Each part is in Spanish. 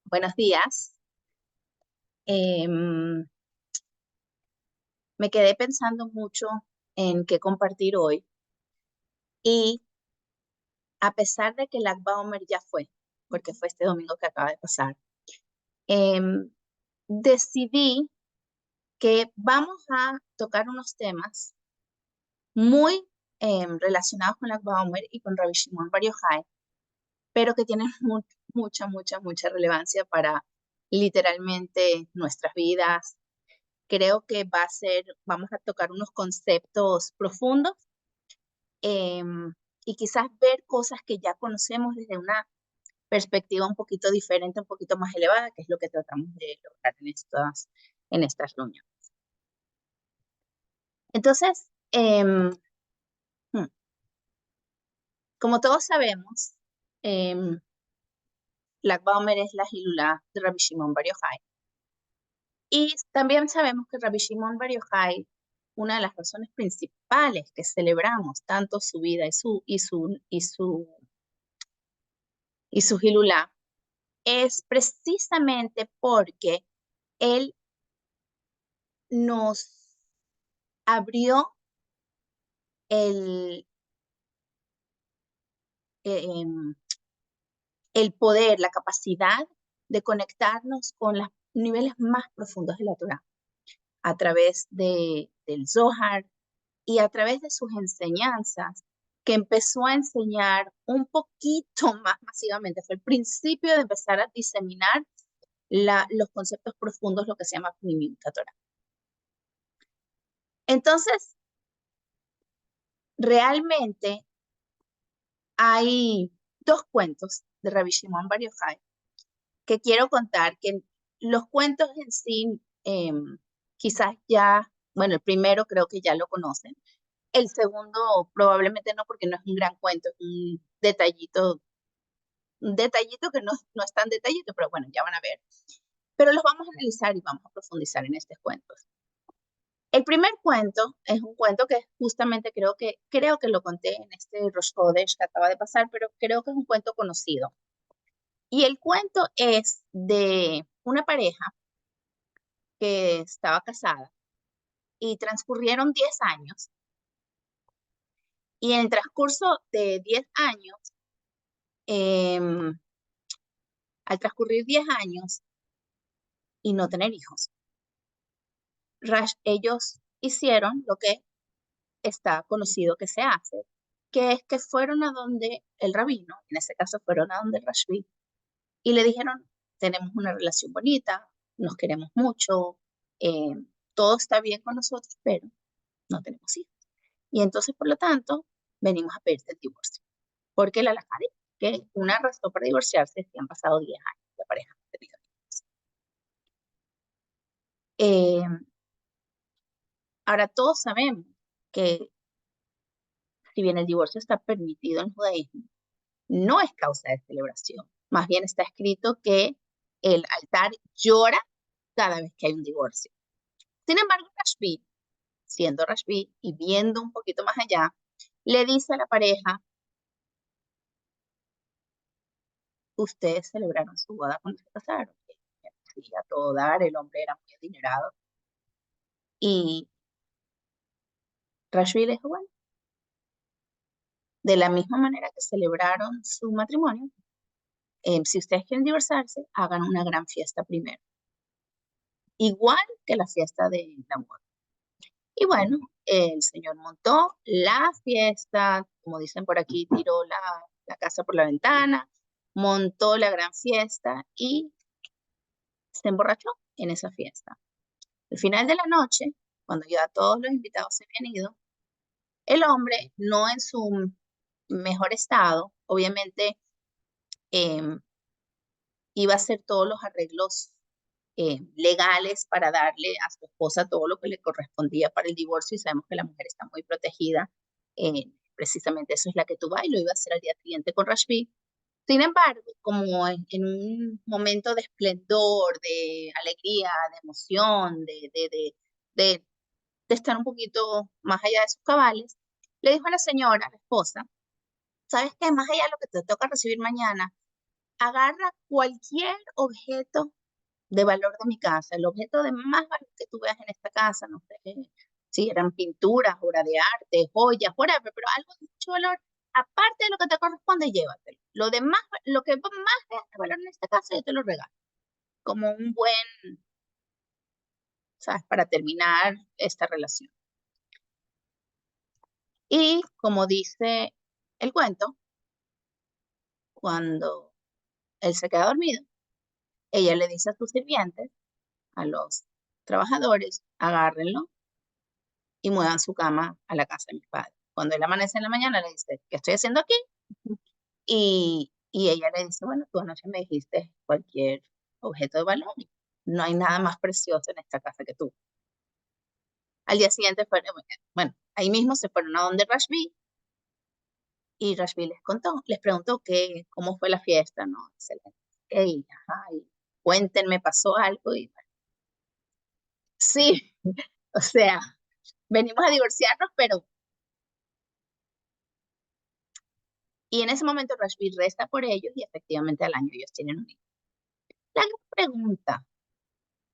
Buenos días. Em, Me quedé pensando mucho en qué compartir hoy y a pesar de que Lag Baumer ya fue, porque fue este domingo que acaba de pasar, em, decidí que vamos a tocar unos temas muy relacionados con Lag Baumer y con Rabbi Shimon Bar Yochai, pero que tienen mucha relevancia para literalmente nuestras vidas. Creo que vamos a tocar unos conceptos profundos y quizás ver cosas que ya conocemos desde una perspectiva un poquito diferente, un poquito más elevada, que es lo que tratamos de lograr en estas reuniones. Entonces, hmm, como todos sabemos, Lag Baumer es la Hilulá de Rabbi Shimon Bar Yochai. Y también sabemos que Rabbi Shimon Bar Yochai, una de las razones principales que celebramos tanto su vida y su Hilulá es precisamente porque él nos abrió el, eh, em, el poder, la capacidad de conectarnos con los niveles más profundos de la Torá a través del Zohar y a través de sus enseñanzas, que empezó a enseñar un poquito más masivamente. Fue el principio de empezar a diseminar los conceptos profundos, lo que se llama Pnimiyut Torah. Entonces, realmente hay dos cuentos de Rabbi Shimon Bar Yochai que quiero contar, que los cuentos en sí, quizás ya, bueno, el primero creo que ya lo conocen, el segundo probablemente no, porque no es un gran cuento, es un detallito que no es tan detallito, pero bueno, ya van a ver. Pero los vamos a analizar y vamos a profundizar en estos cuentos. El primer cuento es un cuento que justamente creo que lo conté en este Rosh Hodesh que acaba de pasar, pero creo que es un cuento conocido. Y el cuento es de una pareja que estaba casada y transcurrieron 10 años. Y en el transcurso de 10 años, em, al transcurrir 10 años y no tener hijos, ellos hicieron lo que está conocido que se hace, que es que fueron a donde el rabino, en ese caso fueron a donde el Rashbi, y le dijeron, tenemos una relación bonita, nos queremos mucho, eh, todo está bien con nosotros, pero no tenemos hijos. Y entonces, por lo tanto, venimos a pedirte el divorcio. Porque la halajá dice que una razón para divorciarse es que han pasado 10 años, la pareja no ha tenido hijos. Eh, Ahora, todos sabemos que si bien el divorcio está permitido en el judaísmo, no es causa de celebración. Más bien está escrito que el altar llora cada vez que hay un divorcio. Sin embargo, Rashbi, siendo Rashbi y viendo un poquito más allá, le dice a la pareja, ustedes celebraron su boda cuando se casaron. Sí, a todo dar, el hombre era muy adinerado. Y Rashbi le dijo, bueno, de la misma manera que celebraron su matrimonio, si ustedes quieren divorciarse, hagan una gran fiesta primero. Igual que la fiesta de la boda. Y bueno, el señor montó la fiesta, como dicen por aquí, tiró la casa por la ventana, montó la gran fiesta y se emborrachó en esa fiesta. Al final de la noche, cuando ya todos los invitados se habían ido, el hombre, no en su mejor estado, obviamente em, iba a hacer todos los arreglos legales para darle a su esposa todo lo que le correspondía para el divorcio y sabemos que la mujer está muy protegida. Precisamente eso es la que tú vas y lo iba a hacer al día siguiente con Rashbi. Sin embargo, como en un momento de esplendor, de alegría, de emoción, de, de estar un poquito más allá de sus cabales, le dijo a la señora, a la esposa, ¿sabes qué? Más allá de lo que te toca recibir mañana, agarra cualquier objeto de valor de mi casa, el objeto de más valor que tú veas en esta casa, no sé si eran pinturas, obra de arte, joyas, whatever, pero algo de mucho valor, aparte de lo que te corresponde, llévatelo. Lo demás, lo que más veas de valor en esta casa, yo te lo regalo, como un buen, ¿sabes? Para terminar esta relación. Y como dice el cuento, cuando él se queda dormido, ella le dice a sus sirvientes, a los trabajadores, agárrenlo y muevan su cama a la casa de mis padres. Cuando él amanece en la mañana, le dice, ¿qué estoy haciendo aquí? Y ella le dice, bueno, tú anoche me dijiste cualquier objeto de valor. No hay nada más precioso en esta casa que tú. Al día siguiente fueron, bueno, ahí mismo se fueron a donde Rashbi y Rashbi les contó, les preguntó cómo fue la fiesta, ¿no? Excelente. Ey, ajá, y cuéntenme, pasó algo y bueno, sí, o sea, venimos a divorciarnos, pero y en ese momento Rashbi resta por ellos y efectivamente al año ellos tienen un hijo. La gran pregunta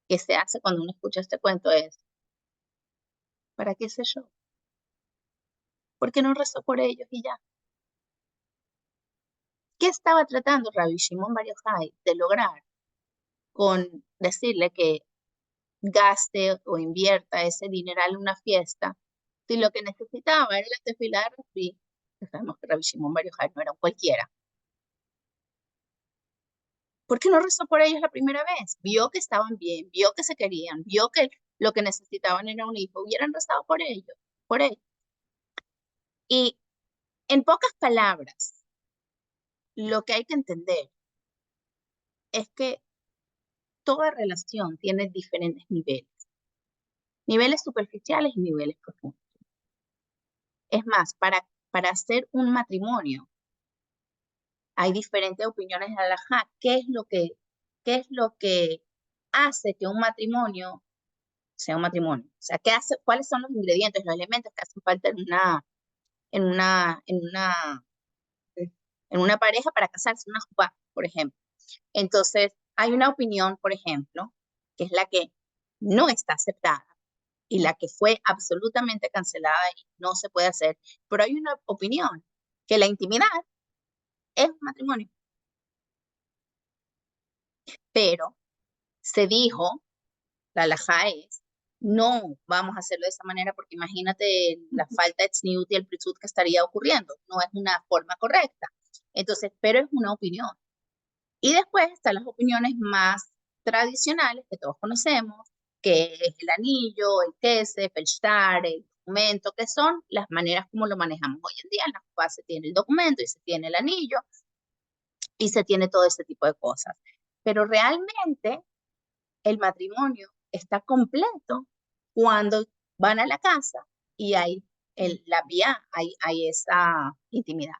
que se hace cuando uno escucha este cuento es, ¿para qué ese show? ¿Por qué no rezó por ellos y ya? ¿Qué estaba tratando Rabbi Shimon Bar Yochai de lograr con decirle que gaste o invierta ese dineral en una fiesta si lo que necesitaba era la tefila de Rashbi? Sabemos que Rabbi Shimon Bar Yochai no era un cualquiera. ¿Por qué no rezó por ellos la primera vez? Vio que estaban bien, vio que se querían, vio que lo que necesitaban era un hijo, hubieran rezado por ellos, por él. Y en pocas palabras, lo que hay que entender es que toda relación tiene diferentes niveles, niveles superficiales y niveles profundos. Es más, para hacer un matrimonio hay diferentes opiniones en la halajá. Qué es lo que hace que un matrimonio sea un matrimonio? O sea, cuáles son los ingredientes, los elementos que hacen falta en una, en una, en una pareja para casarse, una jupá, por ejemplo. Entonces, hay una opinión, por ejemplo, que es la que no está aceptada y la que fue absolutamente cancelada y no se puede hacer, pero hay una opinión que la intimidad es un matrimonio, pero se dijo, la halajá es, no vamos a hacerlo de esa manera porque imagínate la falta de tzniut y el pritzut que estaría ocurriendo, no es una forma correcta. Entonces, pero es una opinión. Y después están las opiniones más tradicionales que todos conocemos, que es el anillo, el kesef, el shtar, el documento, que son las maneras como lo manejamos hoy en día. En la cual se tiene el documento y se tiene el anillo y se tiene todo ese tipo de cosas. Pero realmente el matrimonio está completo cuando van a la casa y hay la vía, hay esa intimidad.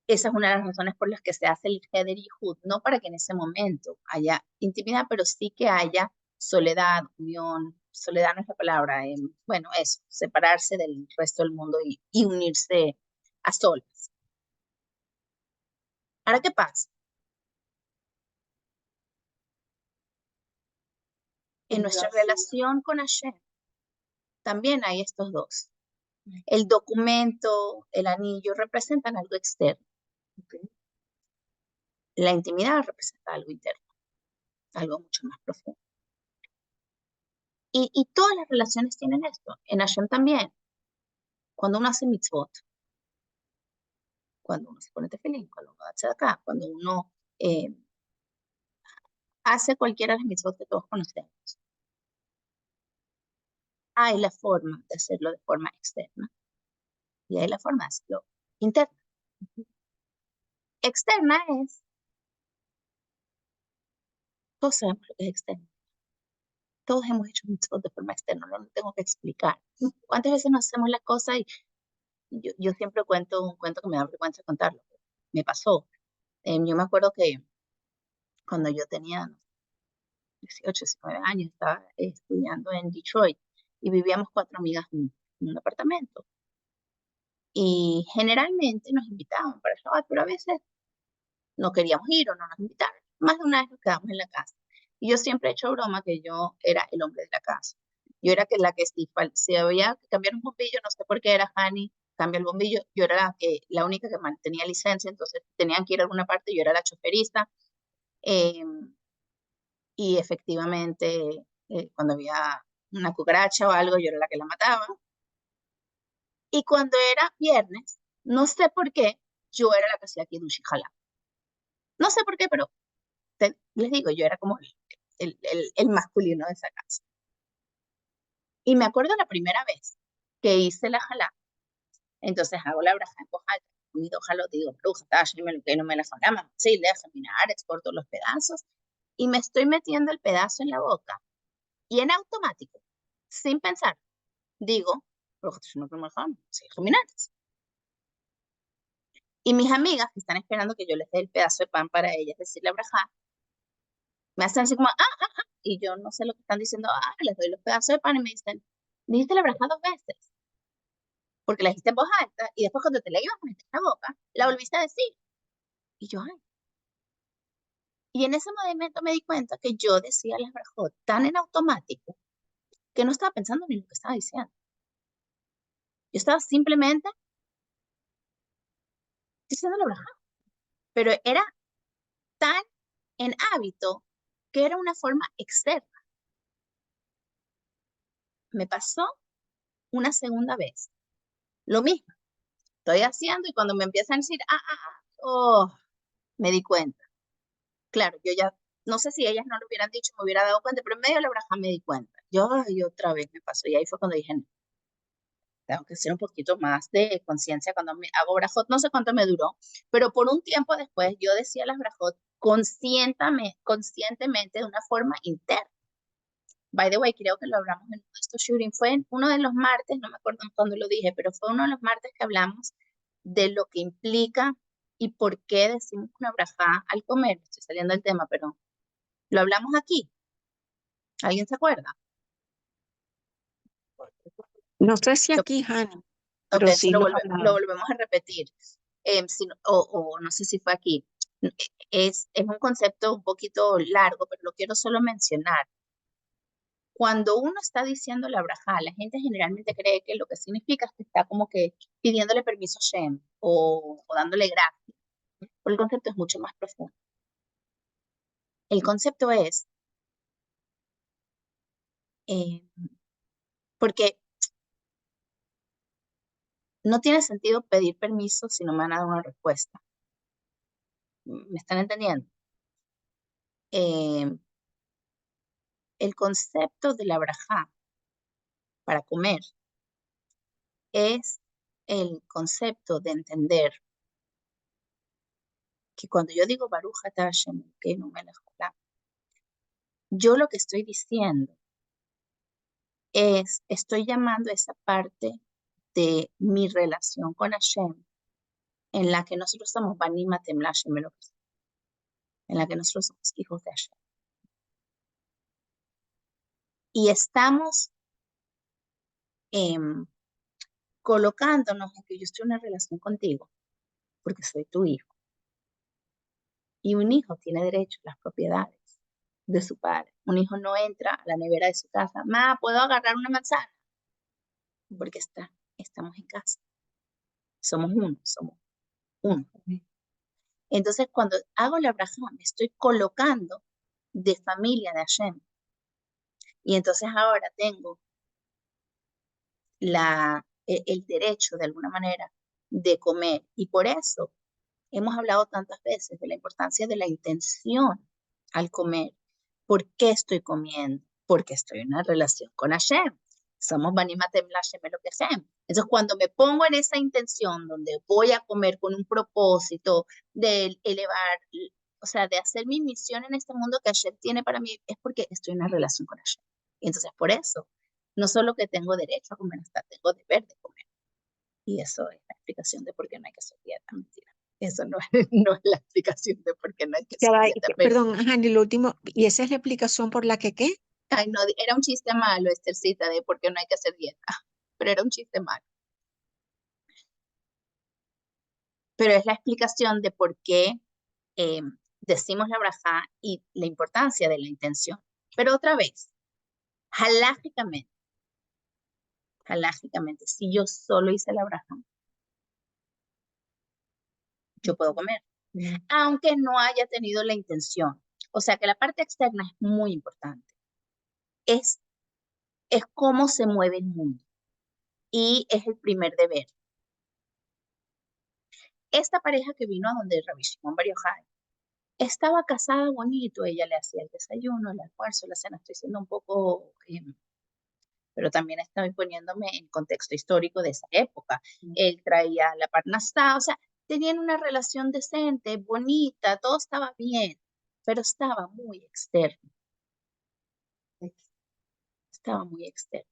Esa es una de las razones por las que se hace el Heder Yihud, no para que en ese momento haya intimidad, pero sí que haya soledad, unión, soledad no es la palabra, bueno, eso, separarse del resto del mundo y unirse a solas. Ahora, ¿qué pasa? En nuestra relación con Hashem también hay estos dos. El documento, el anillo representan algo externo. La intimidad representa algo interno, algo mucho más profundo. Y todas las relaciones tienen esto. En Hashem también. Cuando uno hace mitzvot, cuando uno se pone tefilín, cuando uno hace acá, cuando uno eh, hace cualquiera de las mitzvot que todos conocemos, hay la forma de hacerlo de forma externa y hay la forma de hacerlo interna. Externa es, todos sabemos lo que es externo. Todos hemos hecho mitzvot de forma externa, no lo tengo que explicar. ¿Cuántas veces nos hacemos las cosas y yo siempre cuento un cuento que me da vergüenza contarlo? Me pasó. Yo me acuerdo que cuando yo tenía 18, 19 años, estaba estudiando en Detroit y vivíamos cuatro amigas en un apartamento. Y generalmente nos invitaban para Shabbat, pero a veces no queríamos ir o no nos invitaron. Más de una vez nos quedamos en la casa. Y yo siempre he hecho broma que yo era el hombre de la casa. Yo era que la que si había que cambiar un bombillo, no sé por qué era Hani, cambia el bombillo. Yo era la única que mantenía licencia, entonces tenían que ir a alguna parte, yo era la choferista. eh, y efectivamente, cuando había una cucaracha o algo, yo era la que la mataba. Y cuando era viernes, no sé por qué, yo era la que hacía kidushi halal. No sé por qué, pero les digo, yo era como el masculino de esa casa. Y me acuerdo la primera vez que hice la jalá, entonces hago la braja en voz alta, mi dos jalos, digo, bruja, tashi, me lo que no me la jalama, sí, le minar, exporto los pedazos, y me estoy metiendo el pedazo en la boca, y en automático, sin pensar, digo, bruja, tashi, no me jalama, sí, minares. Y mis amigas que están esperando que yo les dé el pedazo de pan para ellas, decir la braja, me hacen así como, y yo no sé lo que están diciendo, les doy los pedazos de pan y me dicen, dijiste la braja 2 veces, porque la dijiste en voz alta y después cuando te la ibas a meter en la boca, la volviste a decir. Y yo, ay. Y en ese momento me di cuenta que yo decía las brajot tan en automático que no estaba pensando ni en lo que estaba diciendo. Yo estaba simplemente diciendo la braja, pero era tan en hábito que era una forma externa. Me pasó una segunda vez. Lo mismo, estoy haciendo y cuando me empiezan a decir, oh, me di cuenta. Claro, yo ya, no sé si ellas no lo hubieran dicho, me hubiera dado cuenta, pero en medio de la braja me di cuenta. Yo, ay, otra vez me pasó. Y ahí fue cuando dije, no, tengo que hacer un poquito más de conciencia cuando me hago brajot. No sé cuánto me duró, pero por un tiempo después yo decía las brajot conscientemente de una forma interna. By the way, creo que lo hablamos en uno de estos shooting. Fue en uno de los martes, no me acuerdo cuándo lo dije, pero fue uno de los martes que hablamos de lo que implica y por qué decimos una brajá al comer. Estoy saliendo del tema, pero lo hablamos aquí. ¿Alguien se acuerda? No sé si Lo- aquí, Hani, ok, pero se sí lo, lo he lo hablado. volvemos a repetir. O no sé si fue aquí. Es un concepto un poquito largo, pero lo quiero solo mencionar. Cuando uno está diciendo la braja, la gente generalmente cree que lo que significa es que está como que pidiéndole permiso a Shem o dándole gracias. Pero el concepto es mucho más profundo. El concepto es, eh, porque no tiene sentido pedir permiso si no me van a dar una respuesta. ¿Me están entendiendo? Eh, el concepto de la braja para comer es el concepto de entender que cuando yo digo Baruch atah Hashem Elokeinu melech haolam, yo lo que estoy diciendo estoy llamando a esa parte de mi relación con Hashem, en la que nosotros somos Banim Atem LaHashem Elokeinu, en la que nosotros somos hijos de Hashem. Y estamos em, colocándonos en que yo estoy en una relación contigo, porque soy tu hijo. Y un hijo tiene derecho a las propiedades de su padre. Un hijo no entra a la nevera de su casa. ¿Puedo agarrar una manzana? Porque estamos en casa. Somos uno. Entonces, cuando hago la braja, me estoy colocando de familia de Hashem. Y entonces ahora tengo el derecho, de alguna manera, de comer. Y por eso hemos hablado tantas veces de la importancia de la intención al comer. ¿Por qué estoy comiendo? Porque estoy en una relación con Hashem. Somos Banimatem Lashem lo que Hashem. Entonces, cuando me pongo en esa intención donde voy a comer con un propósito de elevar, o sea, de hacer mi misión en este mundo que Hashem tiene para mí, es porque estoy en una relación con Hashem. Y entonces, por eso, no solo que tengo derecho a comer, hasta tengo deber de comer. Y eso es la explicación de por qué no hay que hacer dieta, mentira. Eso no, no es la explicación de por qué no hay que Ya hacer va, dieta, pero, perdón, Hani, lo último, ¿y esa es la explicación por la que qué? ay, no, era un chiste malo, Esthercita, de por qué no hay que hacer dieta, pero era un chiste malo. Pero es la explicación de por qué decimos la braja y la importancia de la intención. Pero otra vez, halágicamente, si yo solo hice la braja, yo puedo comer, aunque no haya tenido la intención. O sea que la parte externa es muy importante. Es cómo se mueve el mundo y es el primer deber. Esta pareja que vino a donde Rabbi Shimon Bar Yochai estaba casada bonito, ella le hacía el desayuno, el almuerzo, la cena. Estoy siendo un poco, pero también estoy poniéndome en contexto histórico de esa época. Él traía la parnasá, o sea, tenían una relación decente, bonita, todo estaba bien, pero estaba muy externo. Estaba muy externo.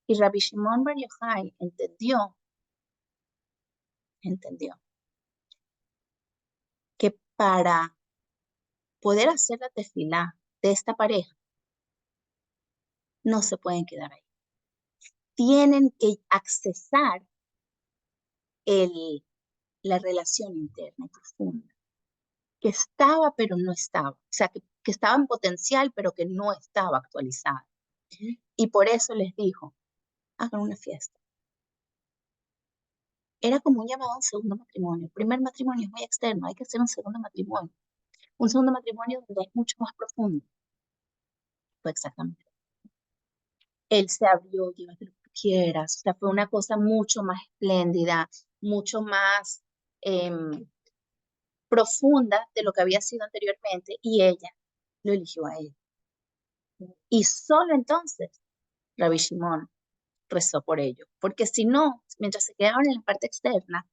Y Rabbi Shimon Bar Yochai entendió que para poder hacer la tefilá de esta pareja, no se pueden quedar ahí. Tienen que accesar la relación interna y profunda, que estaba pero no estaba. O sea, que estaba en potencial pero que no estaba actualizada. Y por eso les dijo, hagan una fiesta. Era como un llamado a un segundo matrimonio. El primer matrimonio es muy externo, hay que hacer un segundo matrimonio. Un segundo matrimonio donde es mucho más profundo. Fue exactamente. Él se abrió, llévate lo que tú quieras. O sea, fue una cosa mucho más espléndida, mucho más profunda de lo que había sido anteriormente, y ella lo eligió a él. Y solo entonces Rabbi Shimon rezó por ello, porque si no, mientras se quedaban en la parte externa,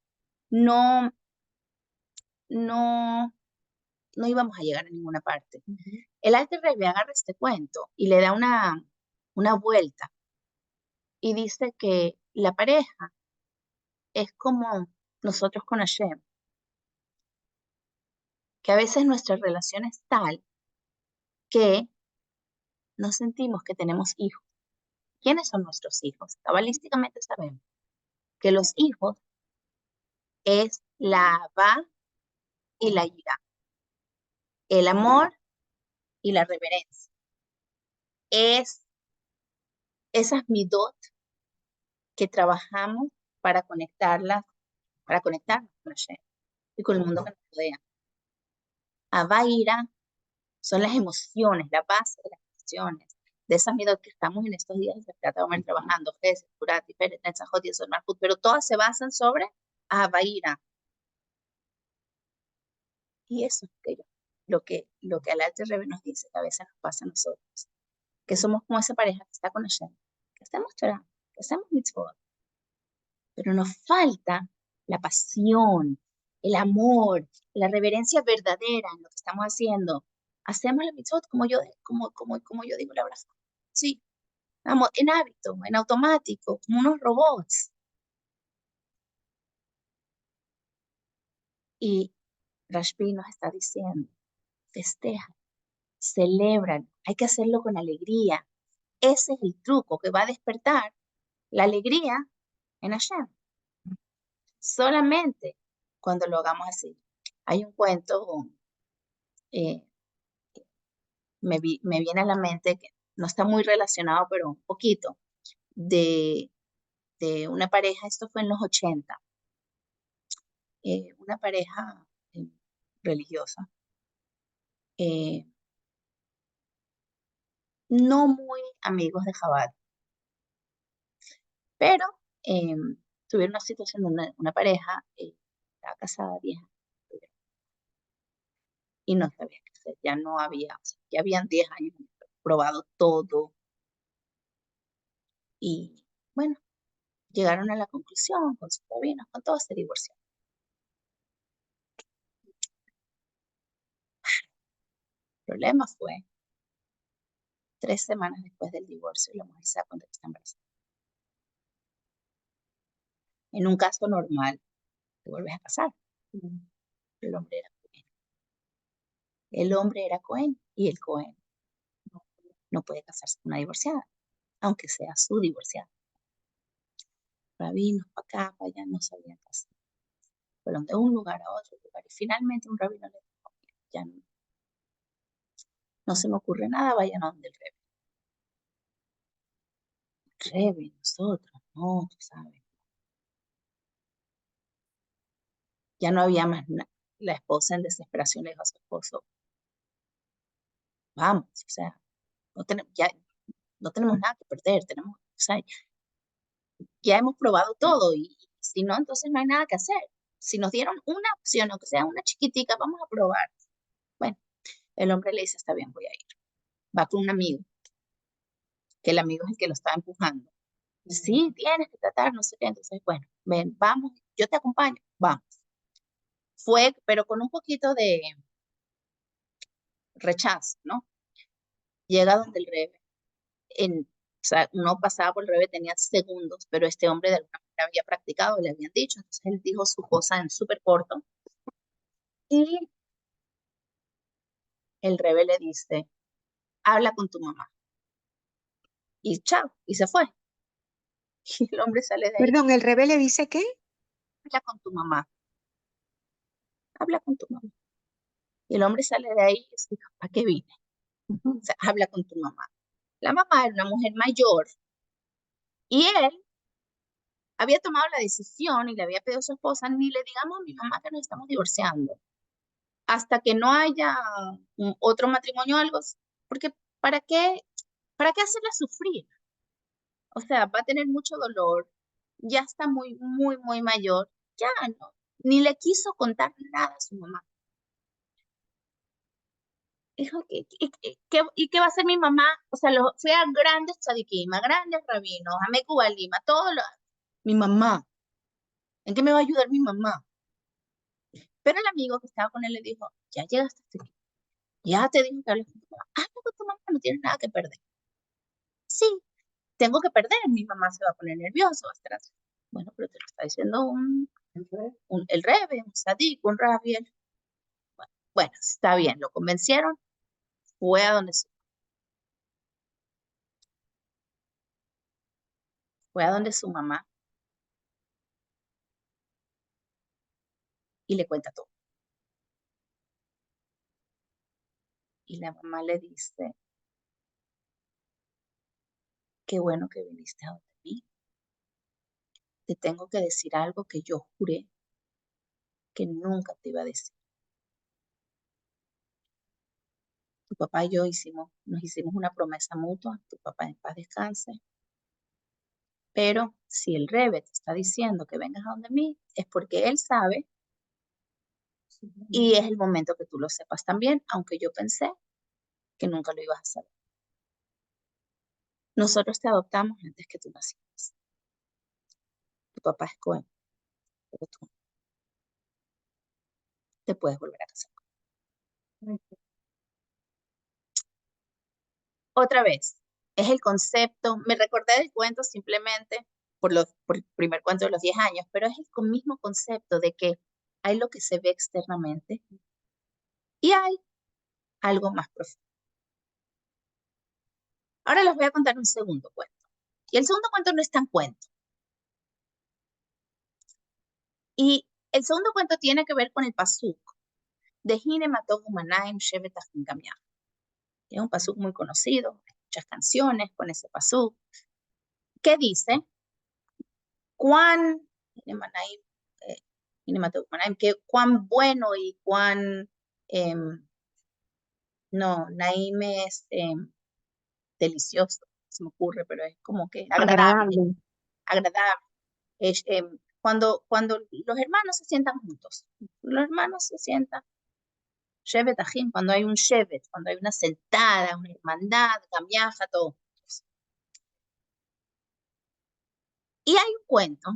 no, no, no íbamos a llegar a ninguna parte. El Alter Rebbe agarra este cuento y le da una vuelta y dice que la pareja es como nosotros con Hashem, que a veces nuestra relación es tal que no sentimos que tenemos hijos. ¿Quiénes son nuestros hijos? Cabalísticamente sabemos que los hijos es la Abba y la ira, el amor y la reverencia. Es esas midot que trabajamos para conectarlas, para conectarnos con Hashem y con el mundo que nos rodea. Abba y ira son las emociones, la base de las emociones, de esas midot que estamos en estos días de trabajando, Gesed, Purat, Tiferet, Netzachot y Yesod Malchut, pero todas se basan sobre Abba y ira. Y eso es lo que el Alter Rebbe nos dice, que a veces nos pasa a nosotros, que somos como esa pareja que está con Hashem, que estamos chorando, que hacemos mitzvot, pero nos falta la pasión, el amor, la reverencia verdadera en lo que estamos haciendo. Hacemos la mitzvot como yo digo la verdad. Sí, vamos, en hábito, en automático, como unos robots. Y Rashbi nos está diciendo, festeja, celebran, hay que hacerlo con alegría. Ese es el truco que va a despertar la alegría en Hashem. Solamente cuando lo hagamos así. Hay un cuento, eh, me viene a la mente, que no está muy relacionado, pero un poquito, de, de una pareja, esto fue en los 80, una pareja religiosa, eh, no muy amigos de Chabad, pero eh, tuvieron una situación donde una pareja estaba casada, vieja, y no sabía qué hacer, ya no había, o sea, ya habían 10 años probado todo, y bueno, llegaron a la conclusión con sus rabinos, con todo, se divorciaron. El problema fue 3 semanas después del divorcio y la mujer se da cuenta que está embarazada. En un caso normal, te vuelves a casar. El hombre era Cohen. El hombre era Cohen y el Cohen no puede casarse con una divorciada, aunque sea su divorciada. Rabinos para acá, para allá, no sabían qué hacer. Fueron de un lugar a otro lugar y finalmente un rabino le dijo, ya no se me ocurre nada, vayan a donde el Rebe. Rebe, nosotros, no, tú sabes. Ya no había más nada. La esposa en desesperación le dijo a su esposo, vamos, o sea, ya no tenemos nada que perder, o sea, ya hemos probado todo y si no, entonces no hay nada que hacer. Si nos dieron una opción, aunque sea una chiquitica, vamos a probar. Bueno, el hombre le dice, está bien, voy a ir. Va con un amigo, que el amigo es el que lo está empujando. Sí, tienes que tratar, no sé qué. Entonces, bueno, ven, vamos, yo te acompaño, vamos. Fue, pero con un poquito de rechazo, ¿no? Llega donde el Rebe, o sea, uno pasaba por el Rebe, tenía segundos, pero este hombre de alguna manera había practicado, le habían dicho, entonces él dijo su cosa en súper corto y el Rebe le dice, habla con tu mamá. Y chao, y se fue. Y el hombre sale de ahí, Perdón, ¿el rebelde dice qué? habla con tu mamá, habla con tu mamá. Y el hombre sale de ahí y dice, ¿para qué vine? O sea, habla con tu mamá. La mamá era una mujer mayor y él había tomado la decisión y le había pedido a su esposa, ni le digamos a mi mamá que nos estamos divorciando, hasta que no haya otro matrimonio o algo, porque ¿para qué hacerla sufrir? O sea, va a tener mucho dolor, ya está muy, muy, muy mayor, ya no, ni le quiso contar nada a su mamá. Dijo, ¿y qué va a hacer mi mamá? O sea, fui a grandes tzadikim, a grandes rabinos, a Mekubalim, a todo lo... Mi mamá, ¿en qué me va a ayudar mi mamá? Pero el amigo que estaba con él le dijo, ya llegaste hasta aquí, ya te dijo que hables con tu mamá, habla con tu mamá, no tienes nada que perder. Sí, tengo que perder, mi mamá se va a poner nerviosa, va a estar así. Bueno, pero te lo está diciendo el Rebe, un Sadik, un Rabiel. Bueno, está bien, lo convencieron, fue fue a donde su mamá y le cuenta todo. Y la mamá le dice, qué bueno que viniste a donde mí. Te tengo que decir algo que yo juré que nunca te iba a decir. Tu papá y yo nos hicimos una promesa mutua, tu papá en paz descanse, pero si el Rebe te está diciendo que vengas a donde mí, es porque él sabe y es el momento que tú lo sepas también, aunque yo pensé que nunca lo ibas a saber. Nosotros te adoptamos antes que tú nacieras. Tu papá es Cohen, pero tú te puedes volver a casar. Otra vez, es el concepto, me recordé del cuento simplemente por el primer cuento de los 10 años, pero es el mismo concepto de que hay lo que se ve externamente y hay algo más profundo. Ahora les voy a contar un segundo cuento. Y el segundo cuento no es tan cuento. Y el segundo cuento tiene que ver con el pasuk de Hine Matog Umanaim Shevet Achim Gamiach. Es un pasuk muy conocido, hay muchas canciones con ese pasuk, que dice cuán cuán bueno y cuán no, Naim es delicioso, se me ocurre, pero es como que agradable, Agradable. agradable. Es, cuando los hermanos se sientan juntos, los hermanos se sientan, Shevet Ajim, cuando hay un Shevet, cuando hay una sentada, una hermandad, gamiaja, todo. Y hay un cuento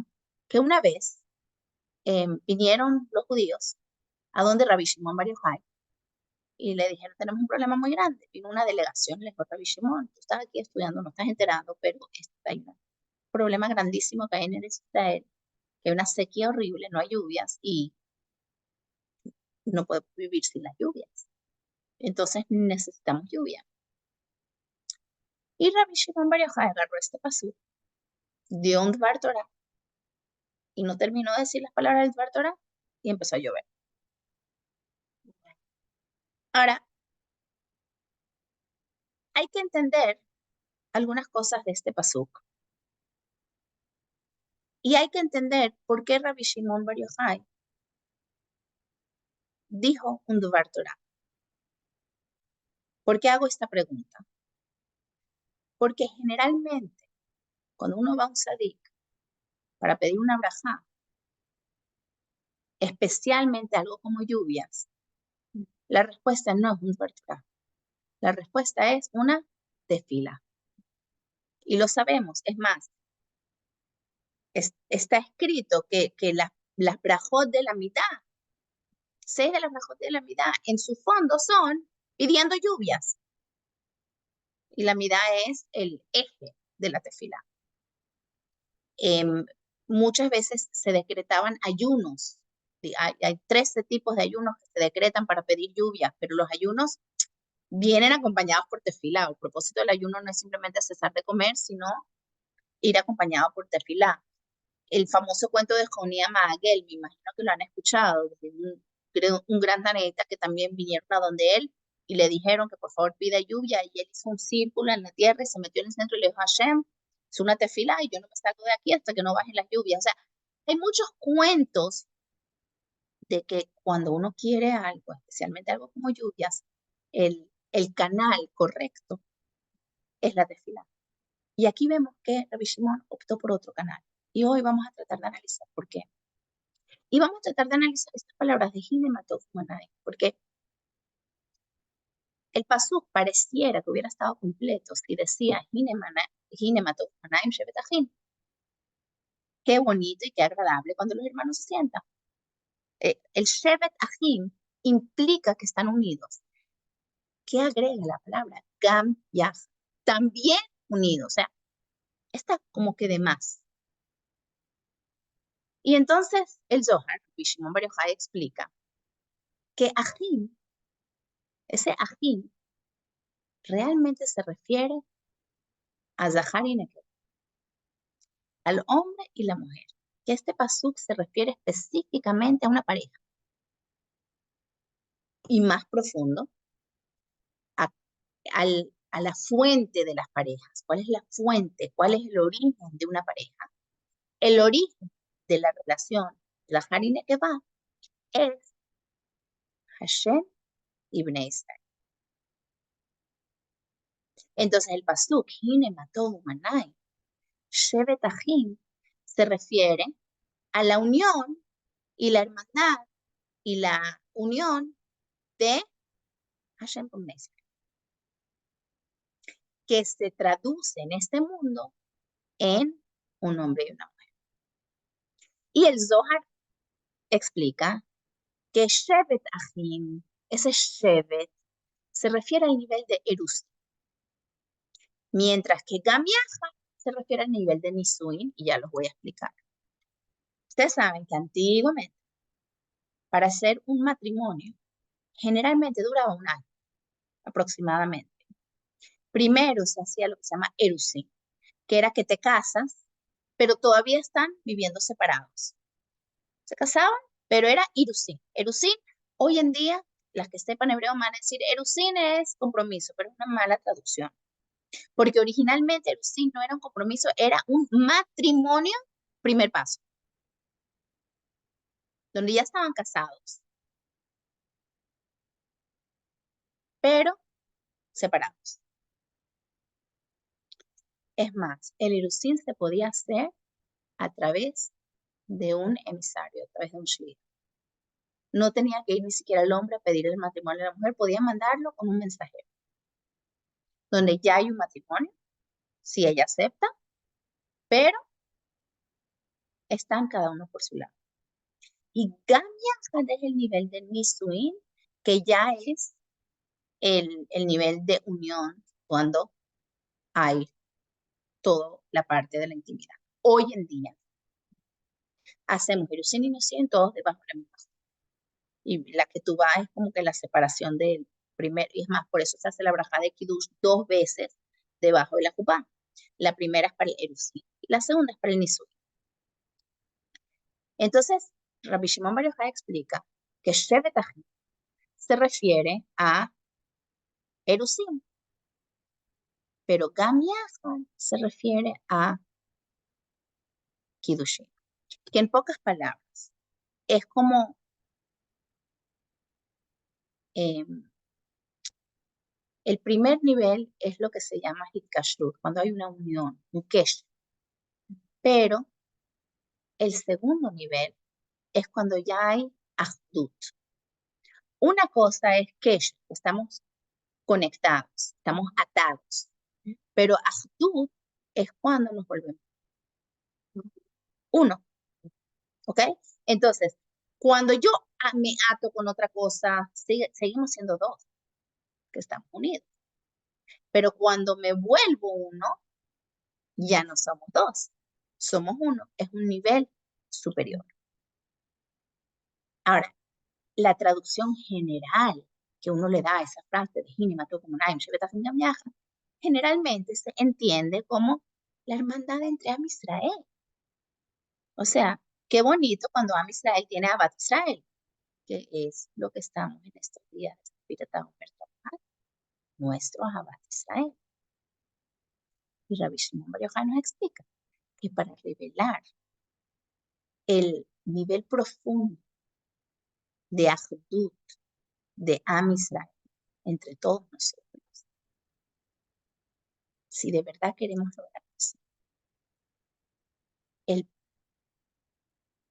que una vez vinieron los judíos a donde Rabbi Shimon Bar Yochai y le dijeron, tenemos un problema muy grande. Vino una delegación, le dijo Rabbi Shimon, tú estás aquí estudiando, no estás enterando, pero hay un problema grandísimo que hay en el Israel, que hay una sequía horrible, no hay lluvias y no podemos vivir sin las lluvias. Entonces necesitamos lluvia. Y Rabbi Shimon Bar Yochai agarró este pasú, dio un Dvar Torah y no terminó de decir las palabras del Dvar Torah y empezó a llover. Ahora, hay que entender algunas cosas de este pasuk. Y hay que entender por qué Rabbi Shimon Bar Yochai dijo un Duvar Torah. ¿Por qué hago esta pregunta? Porque generalmente, cuando uno va a un sadik para pedir una brajá, especialmente algo como lluvias, la respuesta no es un Duvar Torah. La respuesta es una tefila. Y lo sabemos, es más, está escrito que las brajot de la mitad, 6 de las brajot de la mitad, en su fondo son pidiendo lluvias. Y la mitad es el eje de la tefila. Muchas veces se decretaban ayunos. Hay 13 tipos de ayunos que se decretan para pedir lluvia, pero los ayunos vienen acompañados por tefilá. El propósito del ayuno no es simplemente cesar de comer, sino ir acompañado por tefilá. El famoso cuento de Jonía Maagel, me imagino que lo han escuchado, de un gran taneta que también vinieron a donde él y le dijeron que por favor pida lluvia, y él hizo un círculo en la tierra y se metió en el centro y le dijo: Hashem, es una tefila y yo no me salgo de aquí hasta que no bajen las lluvias. O sea, hay muchos cuentos de que cuando uno quiere algo, especialmente algo como lluvias, el canal correcto es la tefila. Y aquí vemos que Rabbi Shimon optó por otro canal. Y hoy vamos a tratar de analizar por qué. Y vamos a tratar de analizar estas palabras de Hine Matov Manai, porque el pasuk pareciera que hubiera estado completo si decía Hine Matov Manaim Shevet Achim. Qué bonito y qué agradable cuando los hermanos se sientan. El Shevet Achim implica que están unidos. ¿Qué agrega la palabra? Gam Yach. También unidos. O sea, está como que de más. Y entonces el Zohar, Shimon Bar Yochai, explica que Achim, ese Achim, realmente se refiere a Zahar y Nekev, al hombre y la mujer. Que este pasuk se refiere específicamente a una pareja. Y más profundo, a, a la fuente de las parejas. ¿Cuál es la fuente? ¿Cuál es el origen de una pareja? El origen de la relación Zahar y Nekevá es Hashem y Bnei Israel. Entonces el pasuk, Hine Matov Manai, Shevet Achim, se refiere a la unión y la hermandad y la unión de Hashem con Bnei Israel, que se traduce en este mundo en un hombre y una mujer. Y el Zohar explica que Shevet Achim, ese Shevet, se refiere al nivel de Erus, mientras que Gam Yachad se refiere al nivel de Nisuin, y ya los voy a explicar. Ustedes saben que antiguamente, para hacer un matrimonio, generalmente duraba un año aproximadamente. Primero se hacía lo que se llama Erusin, que era que te casas, pero todavía están viviendo separados. Se casaban, pero era Irusin. Erusin, hoy en día, las que sepan hebreo van a decir, Erusin es compromiso, pero es una mala traducción. Porque originalmente Erusin no era un compromiso, era un matrimonio, primer paso, donde ya estaban casados, pero separados. Es más, el Irusin se podía hacer a través de un emisario, a través de un shliach. No tenía que ir ni siquiera el hombre a pedir el matrimonio a la mujer, podía mandarlo con un mensajero, donde ya hay un matrimonio, si ella acepta, pero están cada uno por su lado. Y Gam Yachad es el nivel de Nisuin, que ya es el nivel de unión cuando hay toda la parte de la intimidad. Hoy en día hacemos Erusin y Nisuin todos debajo de la misma. Y la que tú vas es como que la separación del primer, y es más, por eso se hace la braja de Kiddush 2 veces debajo de la jupá. La primera es para el Erusin, y la segunda es para el Nisuin. Entonces, Rabbi Shimon Bar Yochai explica que Shevet Achim se refiere a Erusim, pero Gam Yahad se refiere a Kiddushin, que en pocas palabras es como el primer nivel es lo que se llama Hitkashrut, cuando hay una unión, un kesh, pero el segundo nivel es cuando ya hay Ahdut. Una cosa es kesh, estamos conectados, estamos atados, pero Ahdut es cuando nos volvemos uno, ¿ok? Entonces, cuando yo me ato con otra cosa, seguimos siendo dos, que estamos unidos. Pero cuando me vuelvo uno, ya no somos dos, somos uno, es un nivel superior. Ahora, la traducción general que uno le da a esa frase de Hinimato como Naim generalmente se entiende como la hermandad entre Am Israel. O sea, qué bonito cuando Am Israel tiene a Bat Israel, que es lo que estamos en estos días de nuestro Ahabat Israel. Y Rabbi Shimon Bar Yochai nos explica que para revelar el nivel profundo de Ahdut, de Am Israel, entre todos nosotros, si de verdad queremos lograr eso, el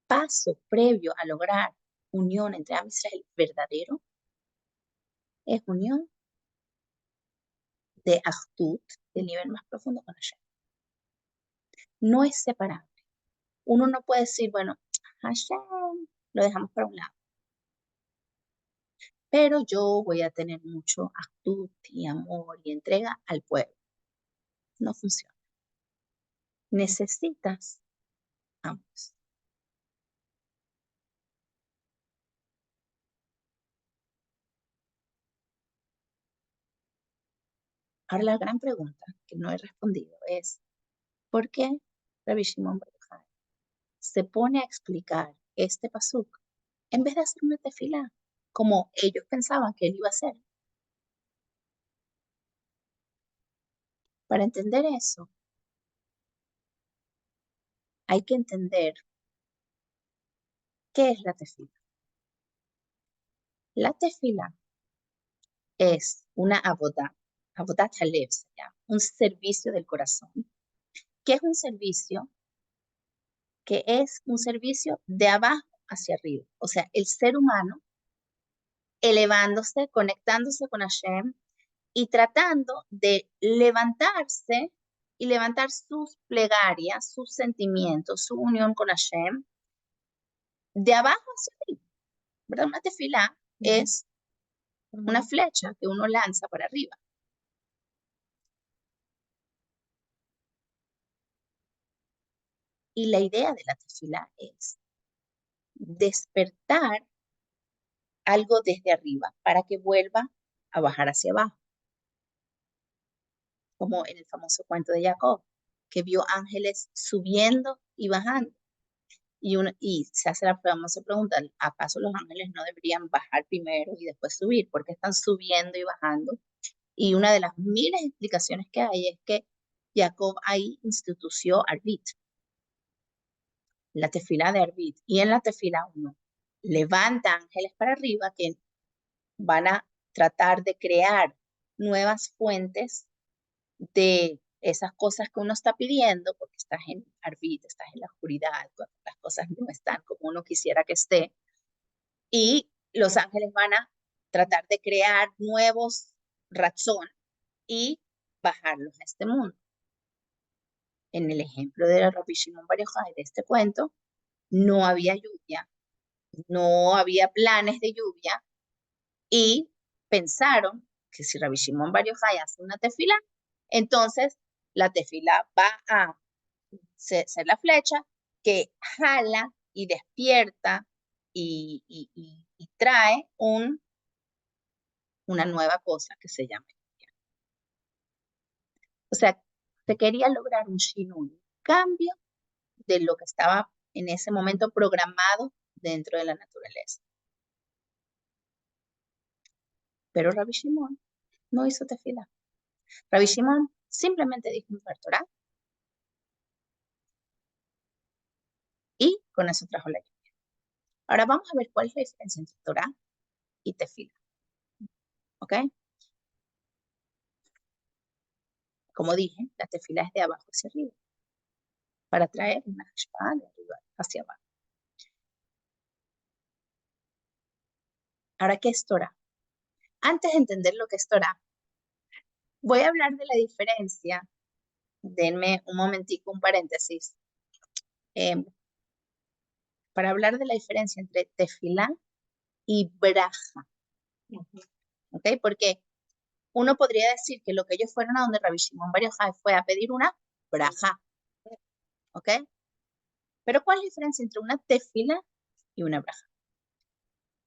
paso previo a lograr unión entre Am Israel verdadero es unión de Ahdut, del nivel más profundo con Hashem. No es separable. Uno no puede decir, bueno, Hashem lo dejamos para un lado, pero yo voy a tener mucho Ahdut y amor y entrega al pueblo. No funciona. Necesitas ambos. Ahora la gran pregunta que no he respondido es, ¿por qué Rabbi Shimon Bar Yochai se pone a explicar este pasuk en vez de hacer una tefilá, como ellos pensaban que él iba a hacer? Para entender eso, hay que entender qué es la tefilá. La tefilá es una avodat halev, se llama, un servicio del corazón, que es un servicio de abajo hacia arriba. O sea, el ser humano elevándose, conectándose con Hashem y tratando de levantarse y levantar sus plegarias, sus sentimientos, su unión con Hashem, de abajo hacia arriba, ¿verdad? Una tefilá es una flecha que uno lanza para arriba. Y la idea de la tefilá es despertar algo desde arriba para que vuelva a bajar hacia abajo, como en el famoso cuento de Jacob, que vio ángeles subiendo y bajando. Y se hace la famosa pregunta, ¿acaso los ángeles no deberían bajar primero y después subir? ¿Por qué están subiendo y bajando? Y una de las miles de explicaciones que hay es que Jacob ahí institució Arbit, la tefilá de Arbit. Y en la tefilá uno levanta ángeles para arriba que van a tratar de crear nuevas fuentes de esas cosas que uno está pidiendo, porque estás en Arbit, estás en la oscuridad, cuando las cosas no están como uno quisiera que esté. Y los ángeles van a tratar de crear nuevos razón y bajarlos a este mundo. En el ejemplo de Rabbi Shimon Bar Yochai de este cuento, no había lluvia, no había planes de lluvia y pensaron que si Rabbi Shimon Bar Yochai hace una tefila, entonces la tefila va a ser la flecha que jala y despierta y trae una nueva cosa que se llama. O sea, se quería lograr un shinui, un cambio de lo que estaba en ese momento programado dentro de la naturaleza. Pero Rabbi Shimon no hizo tefilá. Rabbi Shimon simplemente dijo un Torah y con eso trajo la lluvia. Ahora vamos a ver cuál es la diferencia entre Torah y tefilá. ¿Ok? Como dije, la tefilá es de abajo hacia arriba para traer una espada de arriba hacia abajo. Ahora, ¿qué es Torah? Antes de entender lo que es Torah, voy a hablar de la diferencia. Denme un momentico, un paréntesis. Para hablar de la diferencia entre tefilá y braja. ¿Ok? Porque uno podría decir que lo que ellos fueron a donde Rabbi Shimon Bar Yochai fue a pedir una braja. ¿Ok? Pero ¿cuál es la diferencia entre una tefilá y una braja?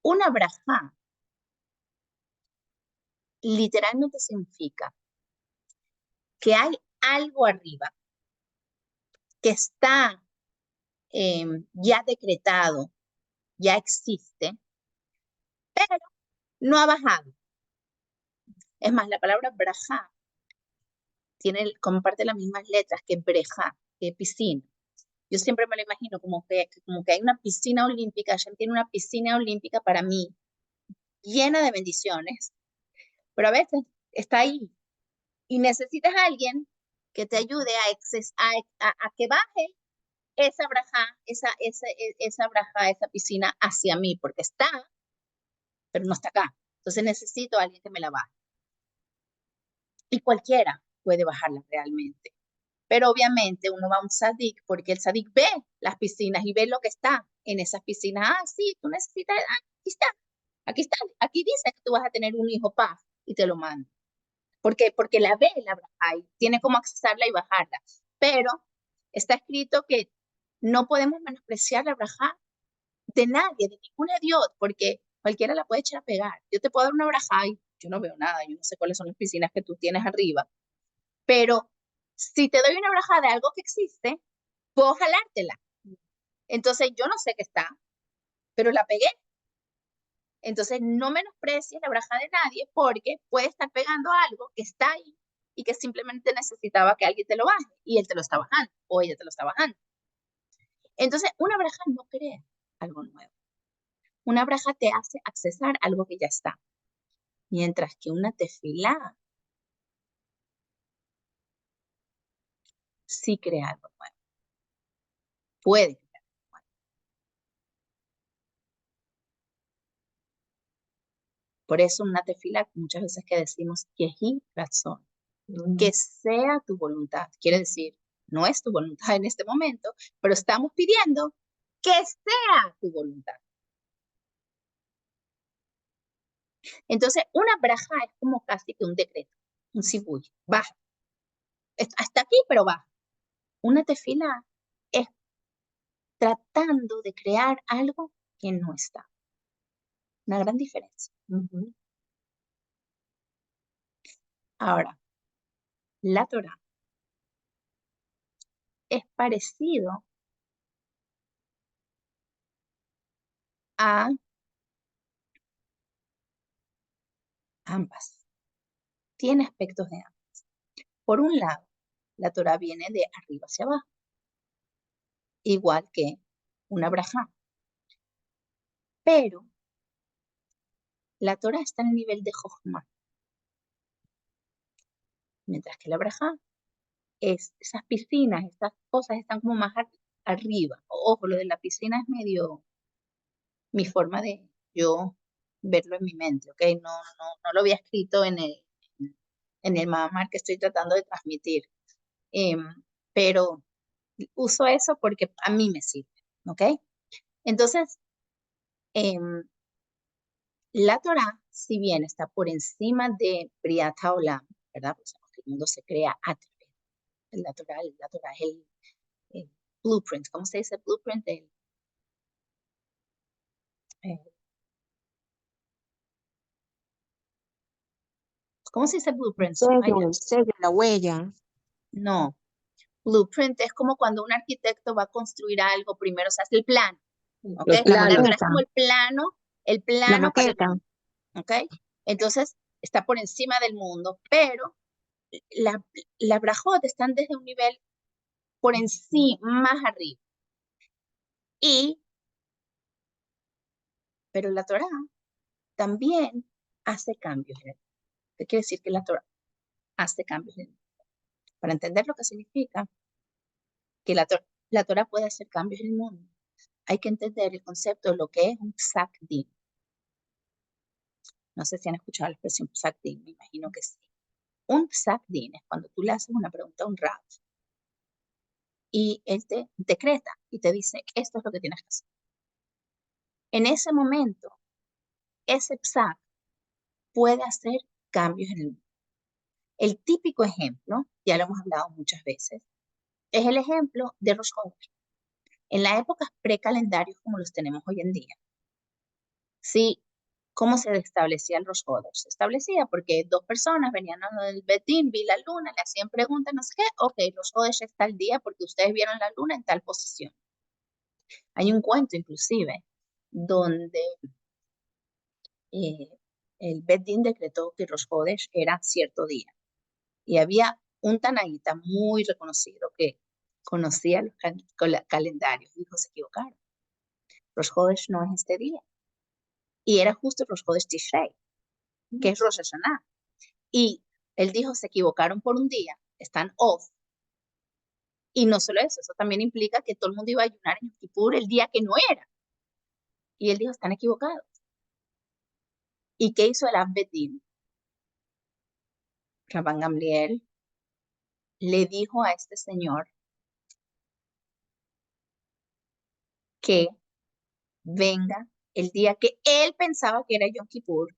Una braja literalmente significa que hay algo arriba que está ya decretado, ya existe, pero no ha bajado. Es más, la palabra braja comparte las mismas letras que breja, que piscina. Yo siempre me lo imagino como que hay una piscina olímpica, Hashem tiene una piscina olímpica para mí, llena de bendiciones, pero a veces está ahí y necesitas a alguien que te ayude a que baje esa braja, esa piscina hacia mí, porque está, pero no está acá. Entonces necesito a alguien que me la baje. Y cualquiera puede bajarla realmente. Pero obviamente uno va a un tzadik porque el tzadik ve las piscinas y ve lo que está en esas piscinas. Ah, sí, tú necesitas, aquí está, aquí dice que tú vas a tener un hijo paz y te lo manda. Porque la ve la braja y tiene como accesarla y bajarla. Pero está escrito que no podemos menospreciar la braja de nadie, de ningún Dios, porque cualquiera la puede echar a pegar. Yo te puedo dar una braja y yo no veo nada, yo no sé cuáles son las piscinas que tú tienes arriba, pero si te doy una braja de algo que existe, puedo jalártela. Entonces yo no sé qué está, pero la pegué. Entonces no menosprecies la braja de nadie porque puede estar pegando algo que está ahí y que simplemente necesitaba que alguien te lo baje y él te lo está bajando o ella te lo está bajando. Entonces una braja no crea algo nuevo. Una braja te hace accesar algo que ya está. Mientras que una tefilá sí crea algo nuevo. Puede crear algo nuevo. Por eso una tefilá, muchas veces que decimos Yehi Ratzon, que sea tu voluntad. Quiere decir, no es tu voluntad en este momento, pero estamos pidiendo que sea tu voluntad. Entonces, una braja es como casi que un decreto, un sibuy, baja. Hasta aquí, pero baja. Una tefilá es tratando de crear algo que no está. Una gran diferencia. Ahora, la Torah es parecido a ambas. Tiene aspectos de ambas. Por un lado, la Torah viene de arriba hacia abajo, igual que una braja. Pero la Torah está en el nivel de Jochma, mientras que la braja es esas piscinas, esas cosas están como más arriba. Ojo, lo de la piscina es medio mi forma de yo verlo en mi mente, ¿ok? No lo había escrito en el mamar que estoy tratando de transmitir. Pero uso eso porque a mí me sirve, ¿ok? Entonces, la Torah, si bien está por encima de Briat Haolam, ¿verdad? Pues el mundo se crea a través. La Torah es el blueprint. ¿Cómo se dice blueprint? Eh, ¿Cómo se dice blueprint? El sello, la huella. No. Blueprint es como cuando un arquitecto va a construir algo, primero se hace el plano, ¿ok? La La Torah es maqueta. como el La plano para el maqueta. mundo, ¿ok? Entonces, está por encima del mundo, pero las brajot están desde un nivel por encima, más arriba. Pero la Torá también hace cambios. ¿Qué quiere decir que la Torá hace cambios? Para entender lo que significa que la Torá puede hacer cambios en el mundo, hay que entender el concepto de lo que es un psak din. No sé si han escuchado la expresión psak din, me imagino que sí. Un psak din es cuando tú le haces una pregunta a un rab y él te decreta y te dice, esto es lo que tienes que hacer. En ese momento, ese psak puede hacer cambios en el mundo. El típico ejemplo, ya lo hemos hablado muchas veces, es el ejemplo de Rosh Chodesh. En las épocas precalendarios como los tenemos hoy en día, sí, ¿cómo se establecía el Rosh Chodesh? Se establecía porque dos personas venían al Betín, vi la luna, le hacían preguntas, no sé qué, ok, Rosh Chodesh es tal día porque ustedes vieron la luna en tal posición. Hay un cuento inclusive donde eh, el Betín decretó que Rosh Chodesh era cierto día. Y había un tanaíta muy reconocido que conocía los calendarios. Dijo, se equivocaron. Rosh Chodesh no es este día. Y era justo Rosh Chodesh Tishrei, que es Rosh Hashanah. Y él dijo, se equivocaron por un día, están off. Y no solo eso también implica que todo el mundo iba a ayunar en Yom Kippur el día que no era. Y él dijo, están equivocados. ¿Y qué hizo el Abedín? Rabban Gamliel le dijo a este señor que venga el día que él pensaba que era Yom Kippur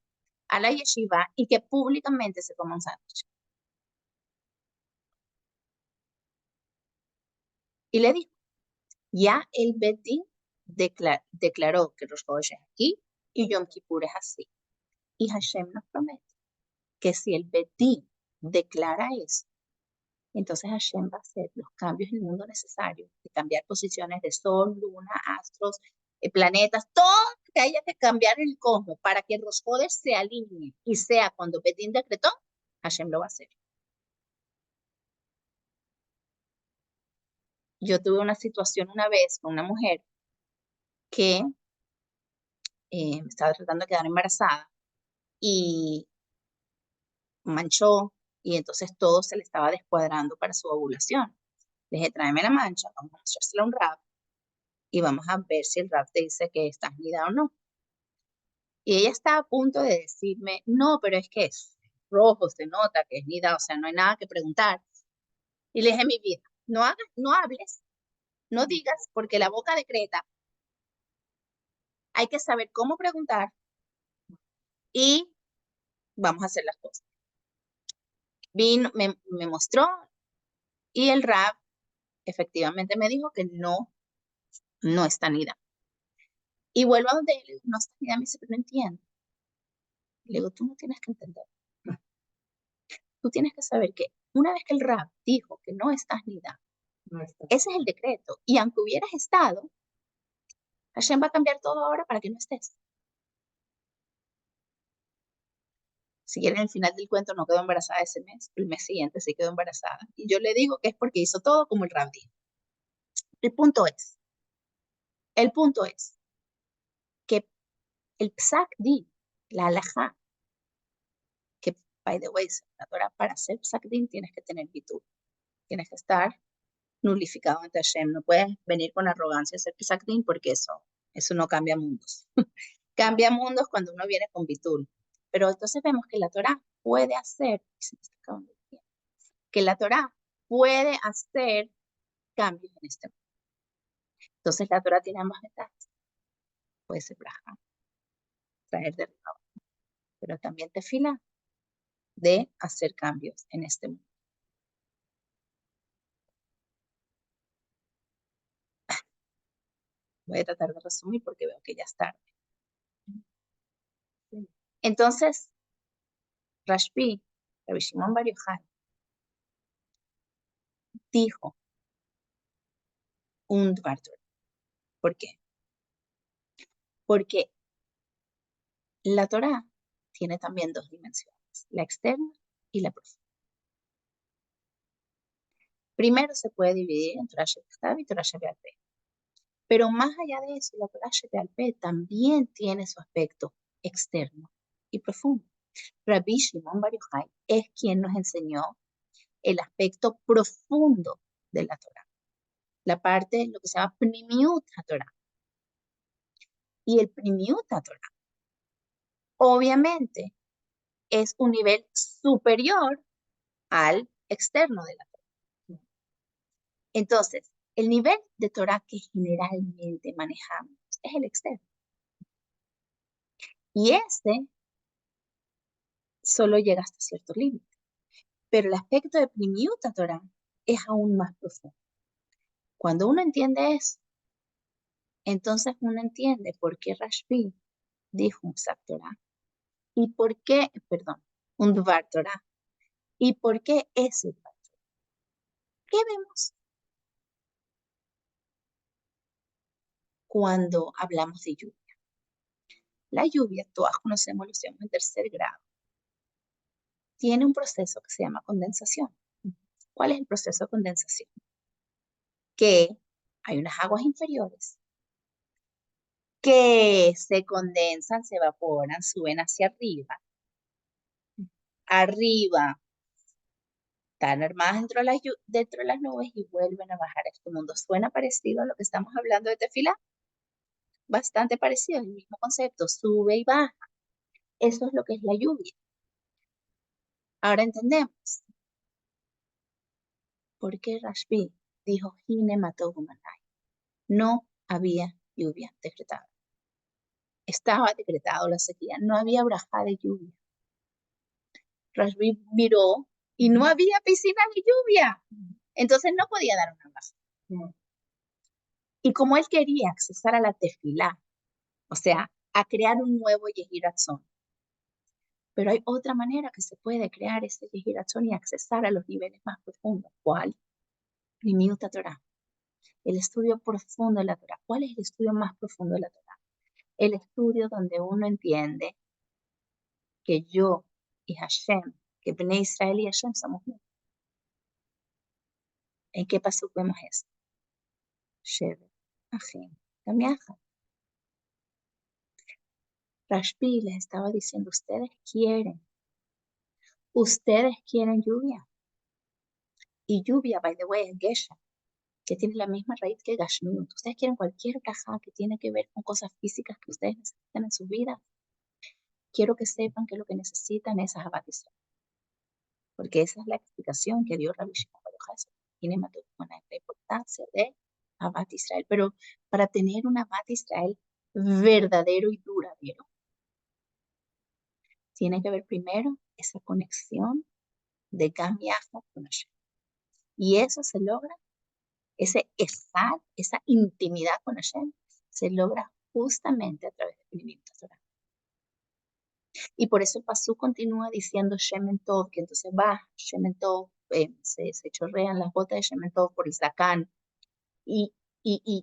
a la yeshiva y que públicamente se coma un sándwich. Y le dijo, ya el Betín declaró que Rosh Chodesh es aquí y Yom Kippur es así. Y Hashem nos promete que si el Betín declara eso, entonces Hashem va a hacer los cambios en el mundo necesarios, de cambiar posiciones de sol, luna, astros, planetas, todo lo que haya que cambiar en el cosmos para que Rosh Chodesh se alinee y sea cuando Betín decretó, Hashem lo va a hacer. Yo tuve una situación una vez con una mujer que estaba tratando de quedar embarazada y manchó y entonces todo se le estaba descuadrando para su ovulación. Le dije, tráeme la mancha, vamos a mostrársela a un rab y vamos a ver si el rab te dice que estás nida o no. Y ella estaba a punto de decirme, no, pero es que es rojo, se nota que es nida, o sea, no hay nada que preguntar. Y le dije, mi vida, no hables, no digas, porque la boca decreta. Hay que saber cómo preguntar y vamos a hacer las cosas. Vino, me mostró y el rab efectivamente me dijo que no está nida. Y vuelvo a donde él, no está nida, me dice, pero no entiendo. Le digo, tú no tienes que entender. Tú tienes que saber que una vez que el rab dijo que no estás nida, ese es el decreto. Y aunque hubieras estado, Hashem va a cambiar todo ahora para que no estés. Si quieren, el final del cuento no quedó embarazada ese mes, el mes siguiente sí quedó embarazada. Y yo le digo que es porque hizo todo como el rab dijo. El punto es, el punto es que el psak din, la halajá, que by the way, la Torah, para hacer psak din tienes que tener bitul, tienes que estar nulificado ante Hashem, no puedes venir con arrogancia a hacer psak din porque eso no cambia mundos. Cambia mundos cuando uno viene con bitul. Pero entonces vemos que la Torah puede hacer, que la Torah puede hacer cambios en este mundo. Entonces la Torah tiene ambas ventajas. Puede ser braja, traer de arriba, pero también te fila de hacer cambios en este mundo. Voy a tratar de resumir porque veo que ya es tarde. Entonces, Rashbi, Rabbi Shimon Bar Yochai, dijo un Dvar Torah. ¿Por qué? Porque la Torah tiene también dos dimensiones, la externa y la profunda. Primero se puede dividir en Torah Shebektav y Torah Shebe'al Peh. Pero más allá de eso, la Torah Shebe'al Peh también tiene su aspecto externo y profundo. Rabbi Shimon Bar Yochai es quien nos enseñó el aspecto profundo de la Torah, la parte, lo que se llama Pnimiut HaTorah. Y el Pnimiut HaTorah, obviamente, es un nivel superior al externo de la Torah. Entonces, el nivel de Torah que generalmente manejamos es el externo. Y ese solo llega hasta cierto límite. Pero el aspecto de Pnimiut Torah es aún más profundo. Cuando uno entiende eso, entonces uno entiende por qué Rashbi dijo un Psak Torah y por qué, perdón, un Dvar Torah y por qué ese Dvar Torah. ¿Qué vemos cuando hablamos de lluvia? La lluvia, todas conocemos, lo estudiamos en tercer grado, tiene un proceso que se llama condensación. ¿Cuál es el proceso de condensación? Que hay unas aguas inferiores que se condensan, se evaporan, suben hacia arriba. Arriba están armadas dentro de las nubes y vuelven a bajar a este mundo. ¿Suena parecido a lo que estamos hablando de Tefilá? Bastante parecido, el mismo concepto, sube y baja. Eso es lo que es la lluvia. Ahora entendemos por qué Rashbi dijo, Hine mató Gumanay. No había lluvia decretada. Estaba decretado la sequía, no había brajá de lluvia. Rashbi miró y no había piscina de lluvia. Entonces no podía dar una brajá. Y como él quería accesar a la tefilá, o sea, a crear un nuevo Yehiratzón, pero hay otra manera que se puede crear ese Yehiratzón y accesar a los niveles más profundos. ¿Cuál? Primiut Torah. El estudio profundo de la Torah. ¿Cuál es el estudio más profundo de la Torah? El estudio donde uno entiende que yo y Hashem, que Bnei Israel y Hashem somos uno. ¿En qué paso vemos eso? Shevet, Achem, Gamiaja. Rashbi les estaba diciendo, ustedes quieren lluvia. Y lluvia, by the way, es Gesha, que tiene la misma raíz que Gashmiut. Ustedes quieren cualquier caja que tiene que ver con cosas físicas que ustedes necesitan en su vida. Quiero que sepan que lo que necesitan es Ahavat Israel. Porque esa es la explicación que dio Rabbi Shimon Bar Yochai. Tiene la importancia de Ahavat Israel. Pero para tener un Ahavat Israel verdadero y duradero, tiene que haber primero esa conexión de Gam Yachad con Hashem. Y eso se logra, esa intimidad con Hashem, se logra justamente a través del Pnimiut Torah. Y por eso el pasú continúa diciendo Shemen Tov, que entonces va Shemen Tov, se chorrean las gotas de Shemen Tov por el Zakán. Y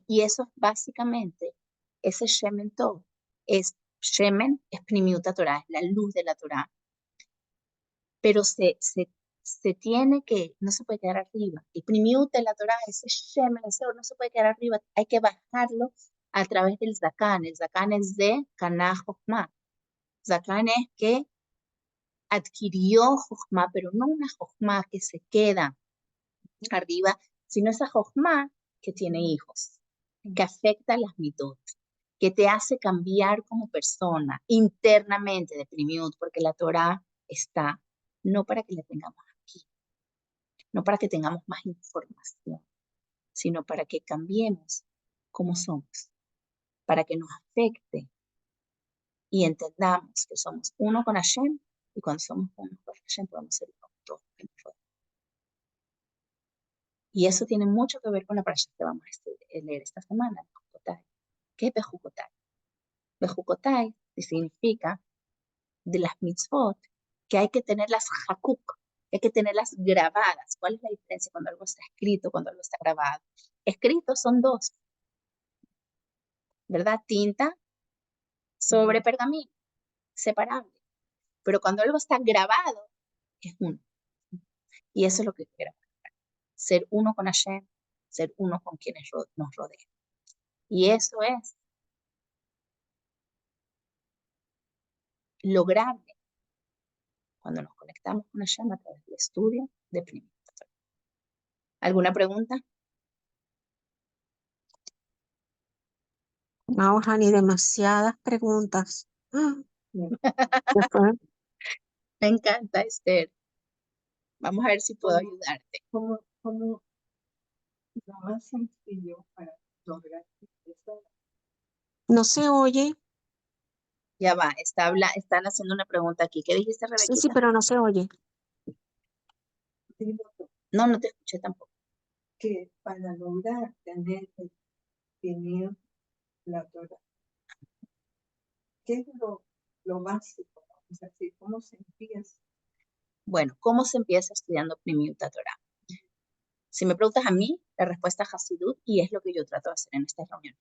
eso es básicamente, ese Shemen Tov, es Shemen, es Pnimiut Torah, es la luz de la Torah. Pero se tiene que, no se puede quedar arriba. El Pnimiut de la Torah, ese Shemen, ese no se puede quedar arriba, hay que bajarlo a través del Zakán. El Zakán es de Kanah Jochma. Zakán es que adquirió Jochma, pero no una Jochma que se queda arriba, sino esa Jochma que tiene hijos, que afecta las mitot, que te hace cambiar como persona internamente de Pnimiut, porque la Torah está no para que la tengamos aquí, no para que tengamos más información, sino para que cambiemos como somos, para que nos afecte y entendamos que somos uno con Hashem, y cuando somos uno con Hashem podemos ser uno con todo. Y eso tiene mucho que ver con la parasha que vamos a leer esta semana, Bejucotai. ¿Qué es Bejucotai? Bejucotai significa de las mitzvot que hay que tenerlas hakuk, que hay que tenerlas grabadas. ¿Cuál es la diferencia cuando algo está escrito, cuando algo está grabado? Escritos son dos, ¿verdad? Tinta sobre pergamino, separable. Pero cuando algo está grabado, es uno. Y eso es lo que queremos. Ser uno con Hashem, ser uno con quienes nos rodean. Y eso es lograble cuando nos conectamos con Hashem a través del estudio de Pnimiut HaTorah. ¿Alguna pregunta? No, Hani, demasiadas preguntas. ¿Qué fue? Me encanta, Esther. Vamos a ver si puedo ayudarte. ¿Cómo lo más sencillo para lograr eso? No se oye. Ya va, están haciendo una pregunta aquí. ¿Qué dijiste, Sí, sí, Rebequita? pero no se oye. Digo No te escuché tampoco. que para lograr tener el dinero, la Torah, ¿qué es lo básico? Vamos a decir, ¿cómo se empieza? Bueno, ¿cómo se empieza estudiando Pnimiut HaTorah? Si me preguntas a mí, la respuesta es Hasidut y es lo que yo trato de hacer en estas reuniones.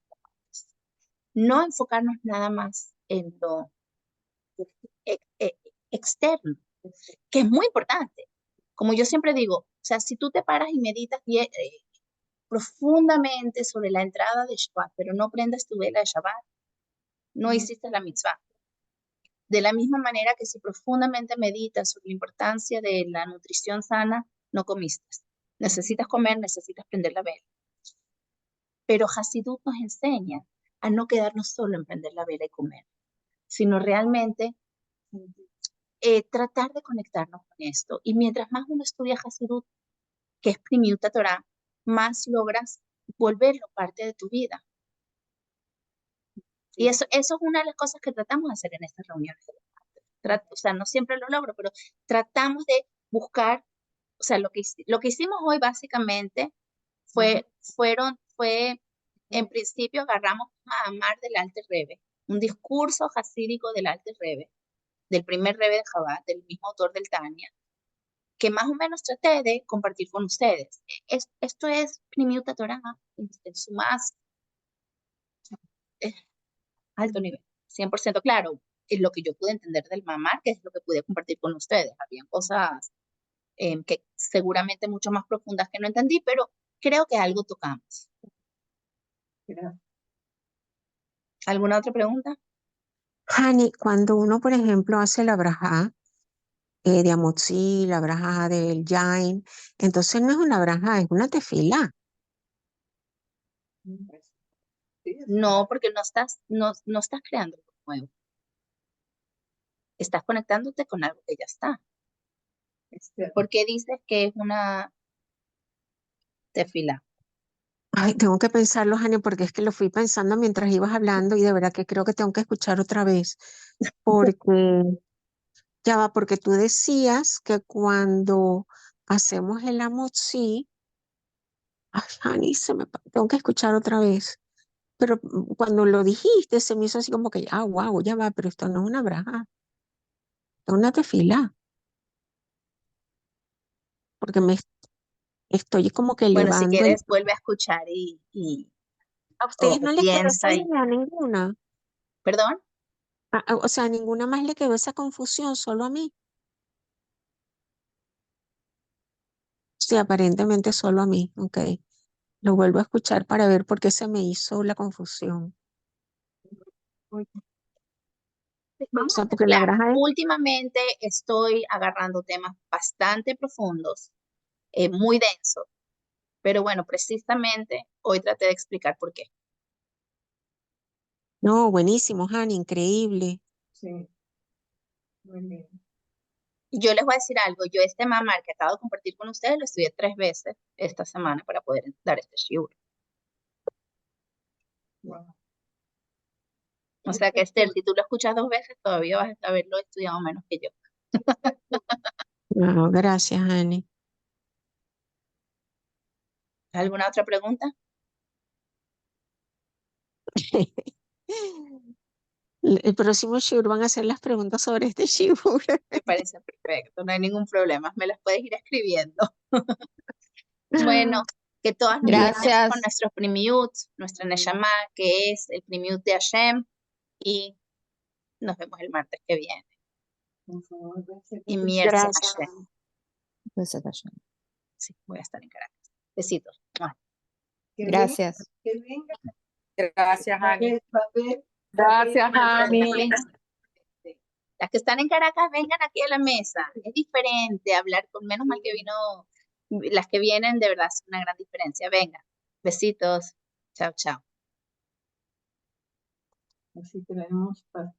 No enfocarnos nada más en lo externo, que es muy importante. Como yo siempre digo, o sea, si tú te paras y meditas profundamente sobre la entrada de Shabbat, pero no prendes tu vela de Shabbat, no hiciste la mitzvah. De la misma manera que si profundamente meditas sobre la importancia de la nutrición sana, no comiste. Necesitas comer, necesitas prender la vela. Pero Hasidut nos enseña a no quedarnos solo en prender la vela y comer, sino realmente tratar de conectarnos con esto. Y mientras más uno estudia Hasidut, que es Pnimiut HaTorah, más logras volverlo parte de tu vida. Y eso es una de las cosas que tratamos de hacer en estas reuniones. O sea, no siempre lo logro, pero tratamos de buscar, o sea, lo que hicimos hoy básicamente fue, en principio agarramos a Amar del Alter Rebbe, un discurso hasídico del Alter Rebbe, del primer Rebbe de Chabad, del mismo autor del Tania, que más o menos traté de compartir con ustedes. Esto es Pnimiut HaTorah en su más eh, alto nivel, 100% claro. Es lo que yo pude entender del mamar, que es lo que pude compartir con ustedes. Habían cosas que seguramente mucho más profundas que no entendí, pero creo que algo tocamos. Gracias. ¿Alguna otra pregunta? Hani, cuando uno, por ejemplo, hace la brajá de Amotzi, la brajá del Yain, entonces no es una brajá, es una tefilá. Sí, No, porque no estás creando algo nuevo. Estás conectándote con algo que ya está. ¿Por qué dices que es una tefila? Ay, tengo que pensarlo, Hani, porque es que lo fui pensando mientras ibas hablando y de verdad que creo que tengo que escuchar otra vez. Porque, ya va, porque tú decías que cuando hacemos el Amotzi, ay, Hani, tengo que escuchar otra vez. Pero cuando lo dijiste, se me hizo así como que, ah, wow, ya va, pero esto no es una braja, es una tefila, porque estoy como que Bueno, si elevando quieres, vuelve a escuchar ¿A o, ustedes o no les quedó esa piensa idea ninguna? ¿Perdón? O sea, ninguna más le quedó esa confusión, solo a mí. Sí, aparentemente solo a mí, ok. Lo vuelvo a escuchar para ver por qué se me hizo la confusión. O Vamos a sea, porque la mezclar. braja es, Últimamente estoy agarrando temas bastante profundos, muy densos, pero bueno, precisamente hoy traté de explicar por qué. no, buenísimo, Hani, increíble. sí, muy bien. Yo les voy a decir algo, yo este mamar que acabo de compartir con ustedes lo estudié 3 veces esta semana para poder dar este shiur. Wow. O sea que Esther, si tú lo escuchas 2 veces, todavía vas a haberlo estudiado menos que yo. No, gracias, Hani. ¿Alguna otra pregunta? El próximo shiur van a hacer las preguntas sobre este shiur. Me parece perfecto, no hay ningún problema, me las puedes ir escribiendo. Bueno, que todas nos conectemos con Gracias. nuestro primiut, nuestra neshama, que es el primiut de Hashem, y nos vemos el martes que viene. Por favor, Y receta. Mierce Gracias. Hashem. Receta Hashem. Sí, voy a estar en Caracas. Besitos. ¡Mua! Que Gracias. venga, que venga. Gracias, Va a Ani. ver, va a ver. Gracias, Ani. Las que están en Caracas, vengan aquí a la mesa. Es diferente hablar con, menos mal que vino, las que vienen, de verdad, es una gran diferencia. Vengan. Besitos. Chao, chao. Así traemos pastillas.